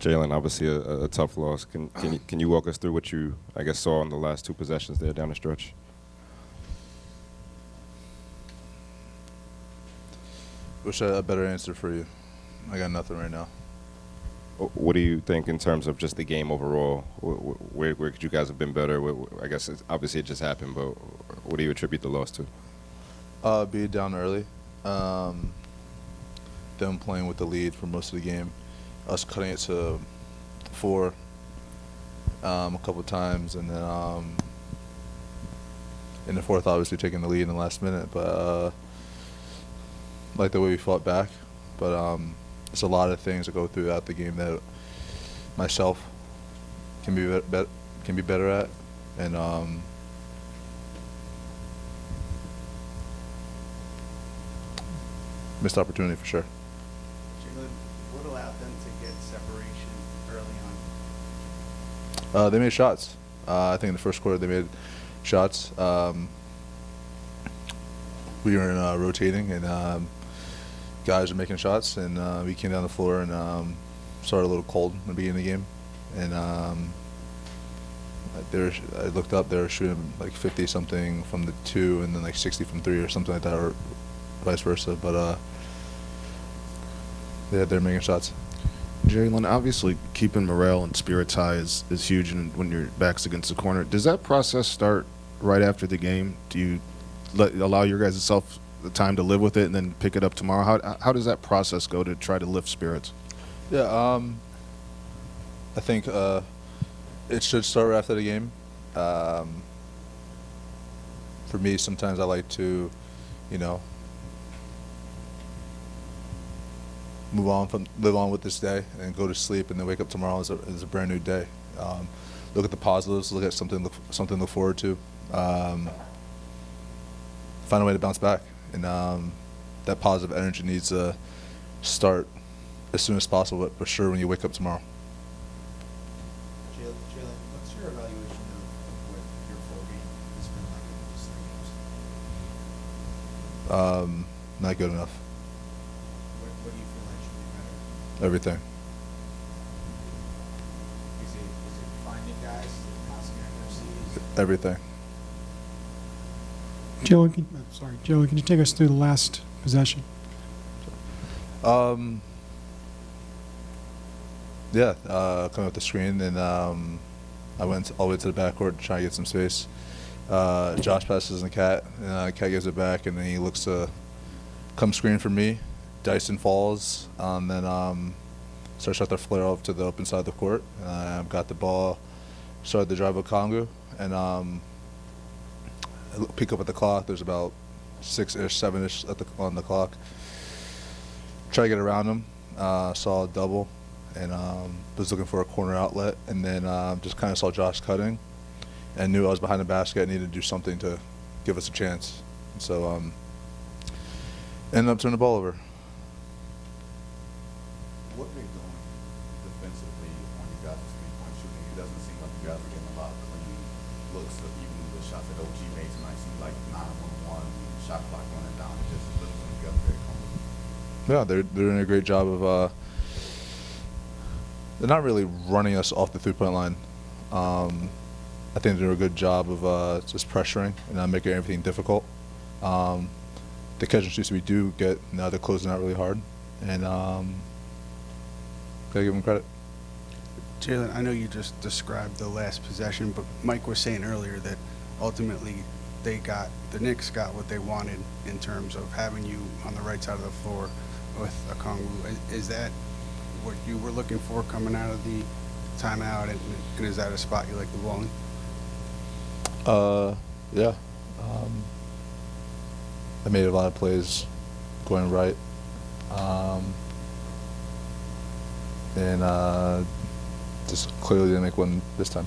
Jalen, obviously a tough loss. Can you walk us through what you, I guess, saw in the last two possessions there down the stretch? Wish I had a better answer for you. I got nothing right now. What do you think in terms of just the game overall? Where could you guys have been better? I guess obviously it just happened, but what do you attribute the loss to? Be down early. Them playing with the lead for most of the game. Us cutting it to 4 a couple of times, and then in the fourth, obviously taking the lead in the last minute. But like the way we fought back. But there's a lot of things that go throughout the game that myself can be better at, and missed opportunity for sure. Jalen, what allowed them to get separation early on? They made shots. I think in the first quarter they made shots. We were rotating, and guys were making shots, and we came down the floor and started a little cold in the beginning of the game. And I looked up, they were shooting like 50-something from the 2 and then like 60 from 3 or something like that, or vice versa. But they're making shots. Jalen, obviously keeping morale and spirits high is huge, and when your back's against the corner. Does that process start right after the game? Do you allow your guys self the time to live with it and then pick it up tomorrow? How does that process go to try to lift spirits? Yeah, I think it should start right after the game. For me, sometimes I like to, live on with this day and go to sleep, and then wake up tomorrow as a brand new day. Look at the positives, look at something to look forward to. Find a way to bounce back, and that positive energy needs to start as soon as possible, but for sure when you wake up tomorrow. Jalen, what's your evaluation of what your full game has been like in just 3 games? Not good enough. What do you feel like should be better? Everything. Is it finding guys? Is it constant accuracy? Is it Everything. Jalen, can you take us through the last possession? Coming up the screen, and I went all the way to the backcourt to try to get some space. Josh passes in Cat, and Cat gives it back, and then he looks to come screen for me. Dyson falls, and then starts out their flare off to the open side of the court. Got the ball, started the drive with Kongu, and I peek up at the clock. There's about 6-ish, 7-ish on the clock. Try to get around him. Saw a double, and was looking for a corner outlet, and then just kind of saw Josh cutting, and knew I was behind the basket. I needed to do something to give us a chance. So ended up turning the ball over. What they're doing defensively on you guys' three-point shooting, it doesn't seem like you guys are getting a lot of clean looks. Even the shots that OG made tonight seem like 9-1-1, shot clock running down. It just doesn't come together very comfortably. Yeah, they're doing a great job of. They're not really running us off the three-point line. I think they do a good job of just pressuring and not making everything difficult. The catch and shoots we do get, now they're closing out really hard, and gotta give them credit. Jalen, I know you just described the last possession, but Mike was saying earlier that ultimately the Knicks got what they wanted in terms of having you on the right side of the floor with Okongwu. Is that what you were looking for coming out of the timeout, and is that a spot you like the ball in? Yeah. I made a lot of plays going right. And just clearly didn't make one this time.